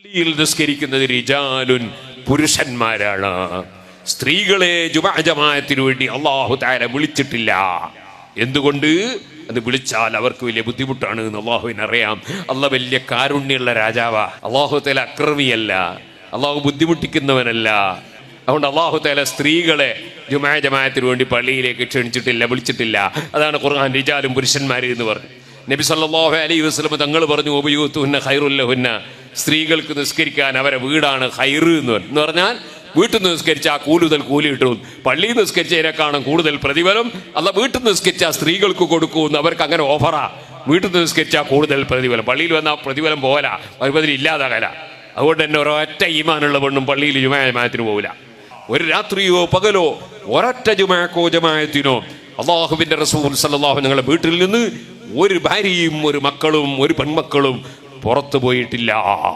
പള്ളിയിൽ നിസ്കരിക്കുന്നത് റിജാലുൻ പുരുഷന്മാരാണ്. സ്ത്രീകളെ ജുമുഅ ജമാഅത്തിന് വേണ്ടി അല്ലാഹു തആല വിളിച്ചിട്ടില്ല. എന്തുകൊണ്ട്? അത് വിളിച്ചാൽ അവർക്ക് വലിയ ബുദ്ധിമുട്ടാണ് എന്ന് അല്ലാഹുവിന് അറിയാം. അല്ലാഹു വലിയ കാരുണ്യമുള്ള രാജാവാ. അല്ലാഹു തആല അക്രമിയല്ല, അല്ലാഹു ബുദ്ധിമുട്ടിക്കുന്നവനല്ല. അതുകൊണ്ട് അല്ലാഹു തആല സ്ത്രീകളെ ജുമുഅ ജമാഅത്തിന് വേണ്ടി പള്ളിയിലേക്ക് ക്ഷണിച്ചിട്ടില്ല, വിളിച്ചിട്ടില്ല. അതാണ് ഖുർആൻ റിജാലും പുരുഷന്മാര് എന്ന് പറഞ്ഞു. നബി സല്ലല്ലാഹു അലൈഹി വസല്ലം തങ്ങൾ പറഞ്ഞു, ഉബയൂതുഹുന്ന ഖൈറുൽ ലഹുന്ന, സ്ത്രീകൾക്ക് നിസ്കരിക്കാൻ അവരെ വീടാണ് ഖൈർ എന്ന് പറഞ്ഞാൽ വീട്ടിൽ നിന്ന് നിസ്കരിച്ചാൽ കൂടുതൽ കൂലി കിട്ടും. പള്ളിയിൽ നിസ്കരിച്ചതിനേക്കാളും കൂടുതൽ പ്രതിഫലം അല്ല വീട്ടിൽ നിസ്കരിച്ചാൽ സ്ത്രീകൾക്ക് കൊടുക്കുമെന്ന് അവർക്ക് അങ്ങനെ ഓഫറാ. വീട്ടിൽ നിന്ന് നിസ്കരിച്ചാൽ കൂടുതൽ പ്രതിഫലം, പള്ളിയിൽ വന്നാൽ പ്രതിഫലം പോകല, പ്രതിഫലം ഇല്ലാതാകല. അതുകൊണ്ട് തന്നെ ഒരൊറ്റ ഈമാനുള്ള പെണ്ണും പള്ളിയിൽ ജുമുഅ ജമാഅത്തിന് പോകില്ല. ഒരു രാത്രിയോ പകലോ ഒരൊറ്റ ജുമുഅക്കോ ജമാഅത്തിനോ അല്ലാഹുവിന്റെ റസൂൽ സല്ലല്ലാഹു അലൈഹി വസല്ലം വീട്ടിൽ നിന്ന് ഒരു ഭാര്യയും ഒരു മക്കളും ഒരു പെൺമക്കളും പുറത്തു പോയിട്ടില്ല.